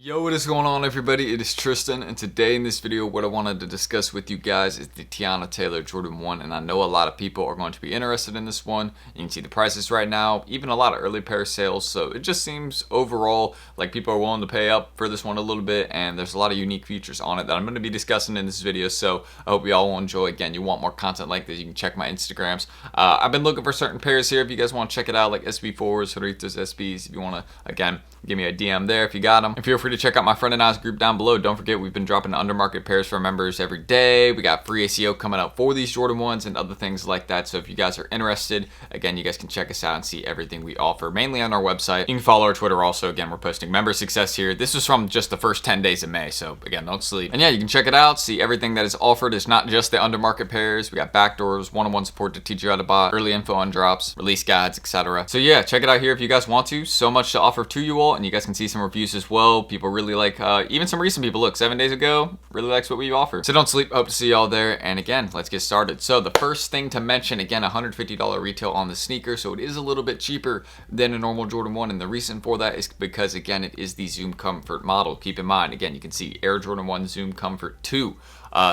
Yo, what is going on, everybody? It is Tristan, and today in this video what I wanted to discuss with you guys is the TEYANA Taylor Jordan 1, and I know a lot of people are going to be interested in this one. You can see the prices right now, even a lot of early pair sales, so it just seems overall like people are willing to pay up for this one a little bit, and there's a lot of unique features on it that I'm going to be discussing in this video, so I hope you all will enjoy. Again, you want more content like this, you can check my Instagrams. I've been looking for certain pairs here if you guys want to check it out, like SB4s, Ritos, SBs, if you want to, again, give me a DM there if you got them. And feel free to check out my friend and I's group down below. Don't forget, we've been dropping undermarket pairs for members every day. We got free ACO coming out for these Jordan 1s and other things like that. So if you guys are interested, again, you guys can check us out and see everything we offer, mainly on our website. You can follow our Twitter also. Again, we're posting member success here. This was from just the first 10 days of May. So again, don't sleep. And yeah, you can check it out, see everything that is offered. It's not just the undermarket pairs. We got backdoors, one-on-one support to teach you how to buy, early info on drops, release guides, etc. So yeah, check it out here if you guys want to. So much to offer to you all, and you guys can see some reviews as well. People really like, even some recent people, look, 7 days ago, really likes what we offer. So don't sleep, hope to see y'all there. And again, let's get started. So the first thing to mention, again, $150 retail on the sneaker. So it is a little bit cheaper than a normal Jordan 1. And the reason for that is because, again, it is the Zoom Comfort model. Keep in mind, again, you can see Air Jordan 1 Zoom Comfort 2.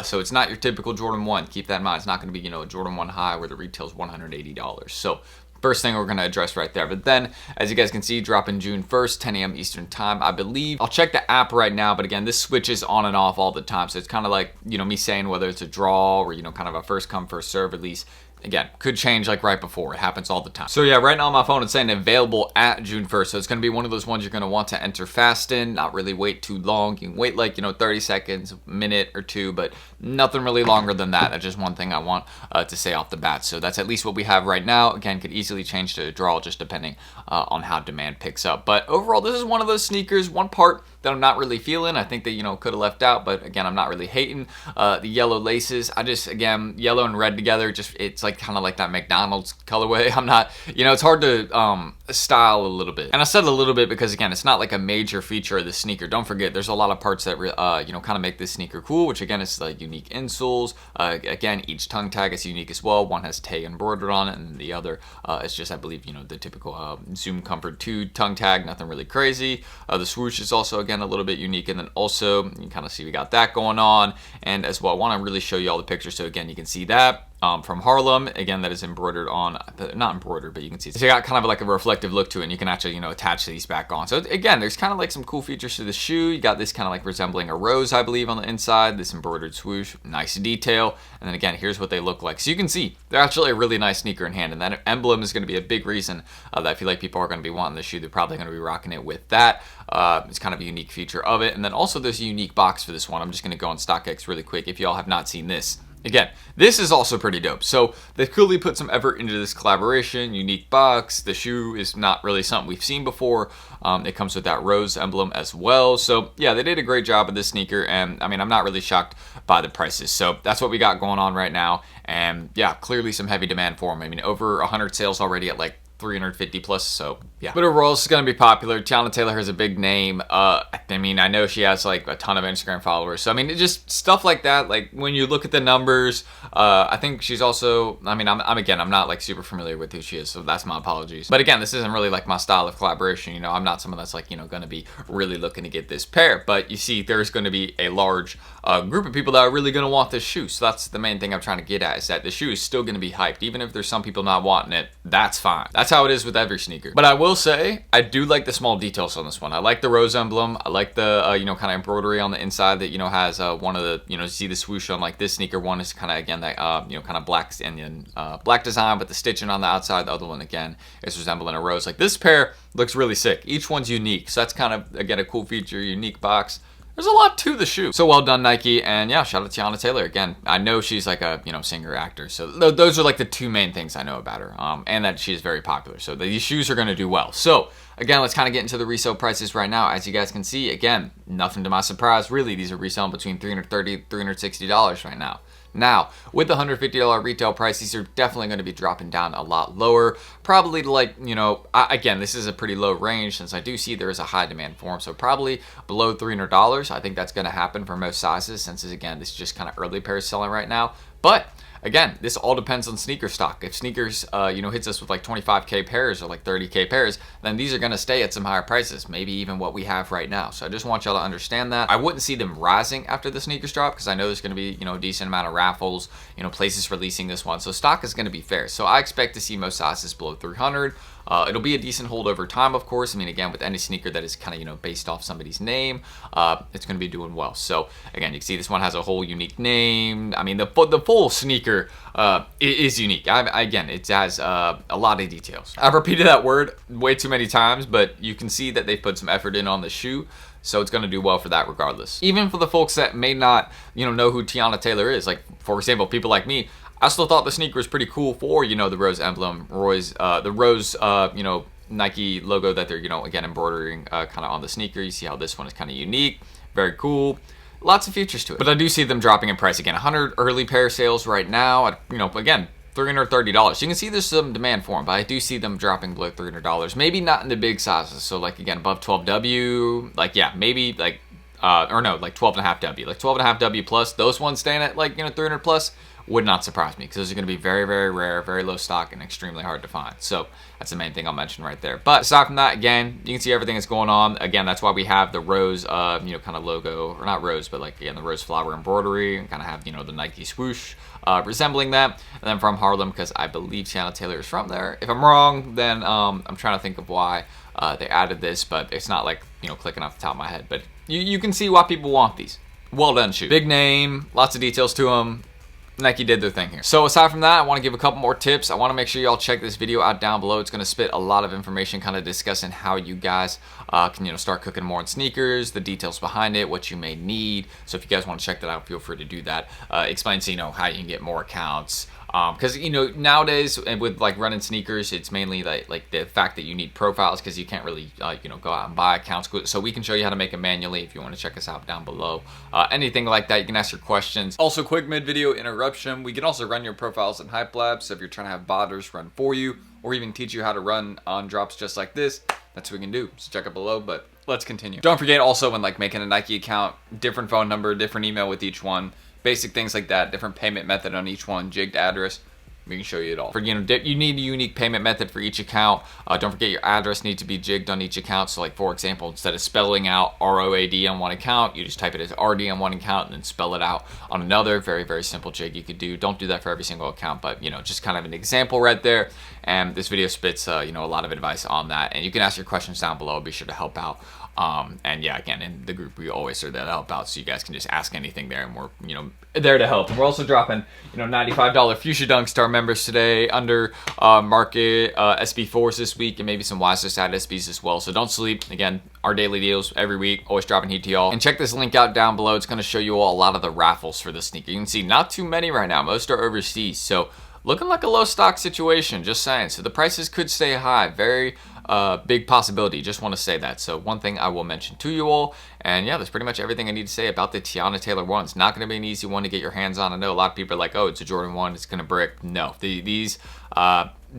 So it's not your typical Jordan 1. Keep that in mind. It's not going to be, a Jordan 1 high where the retail is $180. So first thing we're going to address right there. But then, as you guys can see, dropping June 1st, 10 a.m. Eastern time, I believe. I'll check the app right now, but again, this switches on and off all the time. So it's kind of like, me saying whether it's a draw or, kind of a first come, first serve release. Again, could change like right before. It happens all the time. So yeah, right now on my phone, it's saying available at June 1st. So it's going to be one of those ones you're going to want to enter fast in, not really wait too long. You can wait like, 30 seconds, a minute or two, but nothing really longer than that. That's just one thing I want to say off the bat. So that's at least what we have right now. Again, could easily change to a draw just depending on how demand picks up. But overall, this is one of those sneakers, one part that I'm not really feeling. I think that, could have left out, but again, I'm not really hating the yellow laces. I just, again, yellow and red together, it's like kind of like that McDonald's colorway. I'm not, it's hard to style a little bit. And I said a little bit because, again, it's not like a major feature of the sneaker. Don't forget, there's a lot of parts that, kind of make this sneaker cool, which again is like unique insoles. Again, each tongue tag is unique as well. One has Tay embroidered on it, and the other is just, I believe, the typical Zoom Comfort 2 tongue tag, nothing really crazy. The swoosh is also, again, a little bit unique, and then also, you can kind of see we got that going on, and as well, I want to really show you all the pictures, so again, you can see that. From Harlem, again, that is embroidered on, not embroidered, but you can see it's got kind of like a reflective look to it, and you can actually, attach these back on. So again, there's kind of like some cool features to the shoe. You got this kind of like resembling a rose, I believe, on the inside, this embroidered swoosh, nice detail. And then again, here's what they look like. So you can see they're actually a really nice sneaker in hand, and that emblem is going to be a big reason that I feel like people are going to be wanting the shoe. They're probably going to be rocking it with that. It's kind of a unique feature of it. And then also there's a unique box for this one. I'm just going to go on StockX really quick if y'all have not seen this. Again, this is also pretty dope. So they clearly put some effort into this collaboration, unique box. The shoe is not really something we've seen before. It comes with that rose emblem as well. So yeah, they did a great job with this sneaker. And I mean, I'm not really shocked by the prices. So that's what we got going on right now. And yeah, clearly some heavy demand for them. I mean, over 100 sales already at like 350 plus, so yeah. But overall, this is going to be popular. TEYANA Taylor has a big name. I mean, I know she has like a ton of Instagram followers, so I mean, it's just stuff like that. Like when you look at the numbers, I think she's also, I mean, I'm not like super familiar with who she is, so that's my apologies. But again, this isn't really like my style of collaboration. I'm not someone that's like, going to be really looking to get this pair, but you see there's going to be a large group of people that are really going to want this shoe. So that's the main thing I'm trying to get at, is that the shoe is still going to be hyped. Even if there's some people not wanting it, that's fine. That's how it is with every sneaker. But I will say, I do like the small details on this one. I like the rose emblem. I like the, kind of embroidery on the inside that, has one of the, see the swoosh on like this sneaker. One is kind of, again, that, kind of black and then black design, but the stitching on the outside. The other one, again, is resembling a rose. Like this pair looks really sick. Each one's unique. So that's kind of, again, a cool feature, unique box. There's a lot to the shoe. So well done, Nike. And yeah, shout out to TEYANA Taylor. Again, I know she's like a, singer, actor. So those are like the two main things I know about her. And that she's very popular. So these shoes are going to do well. So again, let's kind of get into the resale prices right now. As you guys can see, again, nothing to my surprise, really. These are reselling between $330, $360 right now. Now, with the $150 retail price, these are definitely going to be dropping down a lot lower. Probably to like, again, this is a pretty low range since I do see there is a high demand for them. So probably below $300. I think that's going to happen for most sizes since, again, this is just kind of early pairs selling right now. But again, this all depends on sneaker stock. If sneakers, hits us with like 25K pairs or like 30K pairs, then these are going to stay at some higher prices, maybe even what we have right now. So I just want y'all to understand that. I wouldn't see them rising after the sneakers drop because I know there's going to be, a decent amount of raffles, places releasing this one. So stock is going to be fair. So I expect to see most sizes below 300. It'll be a decent hold over time, of course. I mean, again, with any sneaker that is kind of, based off somebody's name, it's going to be doing well. So, again, you can see this one has a whole unique name. I mean, the full sneaker is unique. Again, it has a lot of details. I've repeated that word way too many times, but you can see that they've put some effort in on the shoe. So it's going to do well for that regardless. Even for the folks that may not, know who TEYANA Taylor is. Like, for example, people like me, I still thought the sneaker was pretty cool for, the rose emblem, the rose, Nike logo that they're, again, embroidering kind of on the sneaker. You see how this one is kind of unique, very cool. Lots of features to it. But I do see them dropping in price. Again, 100 early pair sales right now at, again, $330. You can see there's some demand for them, but I do see them dropping below $300. Maybe not in the big sizes. So, like, again, above 12W, like, yeah, maybe, like, like 12.5W. Like, 12.5W plus, those ones staying at, like, 300 plus. Would not surprise me because those are going to be very, very rare, very low stock, and extremely hard to find. So that's the main thing I'll mention right there. But aside from that, again, you can see everything that's going on. Again, that's why we have the rose, kind of logo, or not rose, but like, again, the rose flower embroidery, and kind of have, the Nike swoosh resembling that. And then from Harlem, because I believe TEYANA Taylor is from there. If I'm wrong, then I'm trying to think of why they added this, but it's not like, clicking off the top of my head. But you can see why people want these. Well done shoe. Big name, lots of details to them. Nike did their thing here. So aside from that, I want to give a couple more tips. I want to make sure y'all check this video out down below. It's going to spit a lot of information kind of discussing how you guys can start cooking more on sneakers, the details behind it, what you may need. So if you guys want to check that out, feel free to do that. Explains how you can get more accounts. Because nowadays with like running sneakers, it's mainly like the fact that you need profiles because you can't really go out and buy accounts. So we can show you how to make it manually if you want to check us out down below. Anything like that, you can ask your questions. Also, quick mid-video interruption. We can also run your profiles in Hype Lab. So if you're trying to have botters run for you, or even teach you how to run on drops just like this, that's what we can do. So check it below. But let's continue. Don't forget also when like making a Nike account, different phone number, different email with each one. Basic things like that, different payment method on each one, jigged address. We can show you it all. For you need a unique payment method for each account. Don't forget your address needs to be jigged on each account. So like for example, instead of spelling out ROAD on one account, you just type it as RD on one account and then spell it out on another. Very, very simple jig you could do. Don't do that for every single account, but just kind of an example right there. And this video spits a lot of advice on that. And you can ask your questions down below. I'll be sure to help out. And yeah, again, in the group, we always are there to help out, so you guys can just ask anything there, and we're, there to help. And we're also dropping, $95 Fuchsia Dunks to our members today under market SB4s this week, and maybe some Wiser Side SBs as well. So don't sleep. Again, our daily deals every week, always dropping heat to y'all. And check this link out down below. It's going to show you all a lot of the raffles for the sneaker. You can see not too many right now. Most are overseas. So looking like a low stock situation, just saying. So the prices could stay high. Very big possibility. Just want to say that. So one thing I will mention to you all, and yeah, that's pretty much everything I need to say about the TEYANA Taylor 1. It's not going to be an easy one to get your hands on. I know a lot of people are like, oh, it's a Jordan 1, it's going to brick. No, these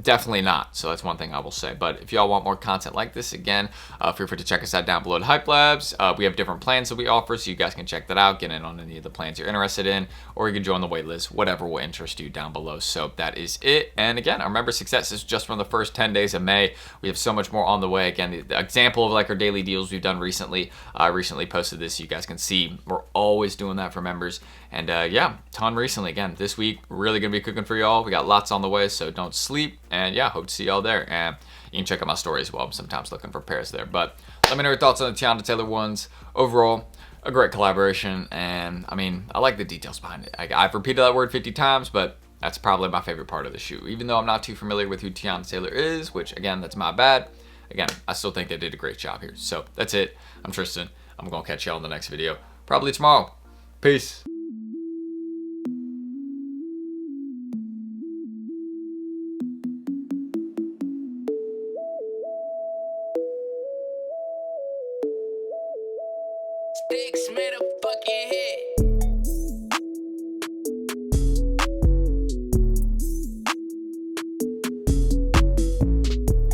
definitely not. So that's one thing I will say. But if y'all want more content like this, again, feel free to check us out down below at Hype Labs. We have different plans that we offer, so you guys can check that out, get in on any of the plans you're interested in, or you can join the waitlist, whatever will interest you down below. So that is it. And again, our member success is just from the first 10 days of May. We have so much more on the way. Again, the example of like our daily deals we've done recently, I recently posted this so you guys can see. We're always doing that for members. And yeah, ton recently. Again, this week, really going to be cooking for y'all. We got lots on the way, so don't sleep. And yeah, hope to see y'all there. And you can check out my story as well. I'm sometimes looking for pairs there. But let me know your thoughts on the TEYANA Taylor 1s. Overall, a great collaboration. And I mean, I like the details behind it. I've repeated that word 50 times, but that's probably my favorite part of the shoe. Even though I'm not too familiar with who TEYANA Taylor is, which again, that's my bad. Again, I still think they did a great job here. So that's it. I'm Tristan. I'm going to catch y'all in the next video. Probably tomorrow. Peace. Sticks made a fucking hit.